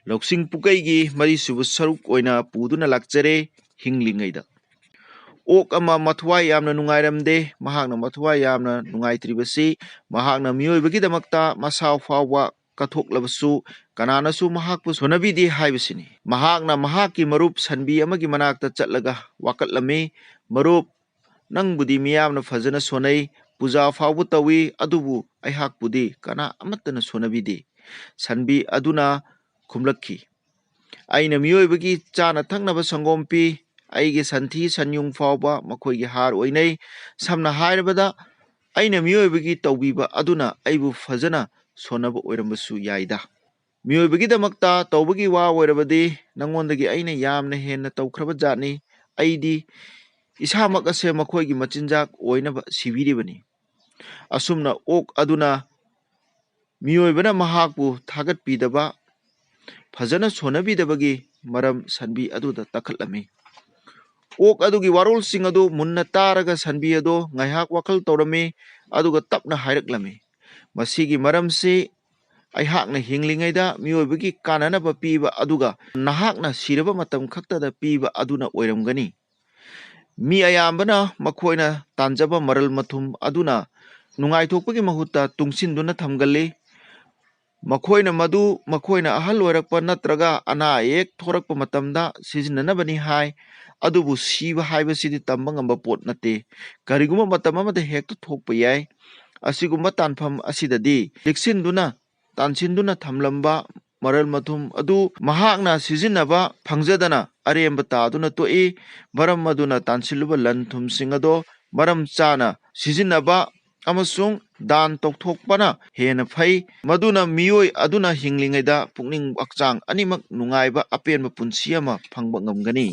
ꯂꯧꯁꯤꯡ ꯄꯨꯀꯩꯒꯤ ꯃꯔꯤꯁꯨꯕ ꯁꯔꯨꯛ ꯑꯣꯏꯅ ꯄꯨꯗꯨꯅ ꯂꯥꯛꯆꯔꯦ ꯍꯤꯡꯂꯤꯉꯩꯗ꯫ ꯑꯣꯛ ꯑꯃ ꯃꯊ꯭ꯋꯥꯏ ꯌꯥꯝꯅ ꯅꯨꯡꯉꯥꯏꯔꯝꯗꯦ꯫ ꯃꯍꯥꯛꯅ ꯃꯊ꯭ꯋꯥꯏ ꯌꯥꯝꯅ ꯅꯨꯡꯉꯥꯏꯇ꯭ꯔꯤꯕꯁꯤ ꯃꯍꯥꯛꯅ ꯃꯤꯑꯣꯏꯕꯒꯤꯗꯃꯛꯇ ꯃꯁꯥ ꯐꯥꯎꯕ ꯀꯠꯊꯣꯛꯂꯕꯁꯨ ꯀꯅꯥꯅꯁꯨ ꯃꯍꯥꯛꯄꯨ ꯁꯣꯟꯅꯕꯤꯗꯦ ꯍꯥꯏꯕꯁꯤꯅꯤ꯫ ꯃꯍꯥꯛꯅ ꯃꯍꯥꯛꯀꯤ ꯃꯔꯨꯞ ꯁꯟꯕꯤ ꯑꯃꯒꯤ ꯃꯅꯥꯛꯇ ꯆꯠꯂꯒ ꯋꯥꯀꯠꯂꯝꯃꯤ, "ꯃꯔꯨꯞ, ꯅꯪꯕꯨꯗꯤ ꯃꯤꯌꯥꯝꯅ ꯐꯖꯅ ꯁꯣꯟꯅꯩ, ꯄꯨꯖꯥ ꯐꯥꯎꯕ ꯇꯧꯏ, ꯑꯗꯨꯕꯨ ꯑꯩꯍꯥꯛꯄꯨꯗꯤ ꯀꯅꯥ ꯑꯃꯠꯇꯅ ꯁꯣꯟꯅꯕꯤꯗꯦ꯫" ꯁꯟꯕꯤ ꯑꯗꯨꯅ ꯈꯨꯝꯂꯛꯈꯤ, "ꯑꯩꯅ ꯃꯤꯑꯣꯏꯕꯒꯤ ꯆꯥꯅ ꯊꯛꯅꯕ ꯁꯪꯒꯣꯝ ꯄꯤ, ꯑꯩꯒꯤ ꯁꯟꯊꯤ ꯁꯟꯌꯨꯡ ꯐꯥꯎꯕ ꯃꯈꯣꯏꯒꯤ ꯍꯥꯔ ꯑꯣꯏꯅꯩ꯫ ꯁꯝꯅ ꯍꯥꯏꯔꯕꯗ ꯑꯩꯅ ꯃꯤꯑꯣꯏꯕꯒꯤ ꯇꯧꯕꯤꯕ ꯑꯗꯨꯅ ꯑꯩꯕꯨ ꯐꯖꯅ ꯁꯣꯟꯅꯕ ꯑꯣꯏꯔꯝꯕꯁꯨ ꯌꯥꯏꯗ꯫ ꯃꯤꯑꯣꯏꯕꯒꯤꯗꯃꯛꯇ ꯇꯧꯕꯒꯤ ꯋꯥ ꯑꯣꯏꯔꯕꯗꯤ ꯅꯉꯣꯟꯗꯒꯤ ꯑꯩꯅ ꯌꯥꯝꯅ ꯍꯦꯟꯅ ꯇꯧꯈ꯭ꯔꯕ ꯖꯥꯠꯅꯤ꯫ ꯑꯩꯗꯤ ꯏꯁꯥꯃꯛ ꯑꯁꯦ ꯃꯈꯣꯏꯒꯤ ꯃꯆꯤꯟꯖꯥꯛ ꯑꯣꯏꯅꯕ ꯁꯤꯕꯤꯔꯤꯕꯅꯤ꯫" ꯑꯁꯨꯝꯅ ꯑꯣꯛ ꯑꯗꯨꯅ ꯃꯤꯑꯣꯏꯕꯅ ꯃꯍꯥꯛꯄꯨ ꯊꯥꯒꯠꯄꯤꯗꯕ, ꯐꯖꯅ ꯁꯣꯟꯅꯕꯤꯗꯕꯒꯤ ꯃꯔꯝ ꯁꯟꯕꯤ ꯑꯗꯨꯗ ꯇꯥꯈꯠꯂꯝꯃꯤ꯫ ꯑꯣꯛ ꯑꯗꯨꯒꯤ ꯋꯥꯔꯣꯜꯁꯤꯡ ꯑꯗꯨ ꯃꯨꯟꯅ ꯇꯥꯔꯒ ꯁꯟꯕꯤ ꯑꯗꯨ ꯉꯥꯏꯍꯥꯛ ꯋꯥꯈꯜ ꯇꯧꯔꯝꯃꯤ, ꯑꯗꯨꯒ ꯇꯞꯅ ꯍꯥꯏꯔꯛꯂꯝꯃꯤ, "ꯃꯁꯤꯒꯤ ꯃꯔꯝꯁꯤ ꯑꯩꯍꯥꯛꯅ ꯍꯤꯡꯂꯤꯉꯩꯗ ꯃꯤꯑꯣꯏꯕꯒꯤ ꯀꯥꯟꯅꯅꯕ ꯄꯤꯕ ꯑꯗꯨꯒ ꯅꯍꯥꯛꯅ ꯁꯤꯔꯕ ꯃꯇꯝ ꯈꯛꯇꯗ ꯄꯤꯕ ꯑꯗꯨꯅ ꯑꯣꯏꯔꯝꯒꯅꯤ꯫ ꯃꯤ ꯑꯌꯥꯝꯕꯅ ꯃꯈꯣꯏꯅ ꯇꯥꯟꯖꯕ ꯃꯔꯜ ꯃꯊꯨꯝ ꯑꯗꯨꯅ ꯅꯨꯡꯉꯥꯏꯊꯣꯛꯄꯒꯤ ꯃꯍꯨꯠꯇ ꯇꯨꯡꯁꯤꯟꯗꯨꯅ ꯊꯝꯒꯜꯂꯤ꯫ ꯃꯈꯣꯏꯅ ꯃꯗꯨ ꯃꯈꯣꯏꯅ ꯑꯍꯜ ꯑꯣꯏꯔꯛꯄ ꯅꯠꯇ꯭ꯔꯒ ꯑꯅꯥ ꯑꯌꯦꯛ ꯊꯣꯔꯛꯄ ꯃꯇꯝꯗ ꯁꯤꯖꯤꯟꯅꯅꯕꯅꯤ ꯍꯥꯏ꯫ ꯑꯗꯨꯕꯨ ꯁꯤꯕ ꯍꯥꯏꯕꯁꯤꯗꯤ ꯇꯝꯕ ꯉꯝꯕ ꯄꯣꯠ ꯅꯠꯇꯦ, ꯀꯔꯤꯒꯨꯝꯕ ꯃꯇꯝ ꯑꯃꯗ ꯍꯦꯛꯇ ꯊꯣꯛꯄ ꯌꯥꯏ꯫ ꯑꯁꯤꯒꯨꯝꯕ ꯇꯥꯟꯐꯝ ꯑꯁꯤꯗꯗꯤ ꯆꯦꯛꯁꯤꯟꯗꯨꯅ ꯇꯥꯟꯁꯤꯟꯗꯨꯅ ꯊꯝꯂꯝꯕ ꯃꯔꯜ ꯃꯊꯨꯝ ꯑꯗꯨ ꯃꯍꯥꯛꯅ ꯁꯤꯖꯤꯟꯅꯕ ꯐꯪꯖꯗꯅ ꯑꯔꯦꯝꯕ ꯇꯥꯗꯨꯅ ꯇꯣꯛꯏ꯫ ꯃꯔꯝ ꯑꯗꯨꯅ ꯇꯥꯟꯁꯤꯜꯂꯨꯕ ꯂꯟ ꯊꯨꯝꯁꯤꯡ ꯑꯗꯣ ꯃꯔꯝ ꯆꯥꯅ ꯁꯤꯖꯤꯟꯅꯕ ꯑꯃꯁꯨꯡ ꯗꯥꯟ ꯇꯧꯊꯣꯛꯄꯅ ꯍꯦꯟꯅ ꯐꯩ, ꯃꯗꯨꯅ ꯃꯤꯑꯣꯏ ꯑꯗꯨꯅ ꯍꯤꯡꯂꯤꯉꯩꯗ ꯄꯨꯛꯅꯤꯡ ꯍꯛꯆꯥꯡ ꯑꯅꯤꯃꯛ ꯅꯨꯡꯉꯥꯏꯕ ꯑꯄꯦꯟꯕ ꯄꯨꯟꯁꯤ ꯑꯃ ꯐꯪꯕ ꯉꯝꯒꯅꯤ꯫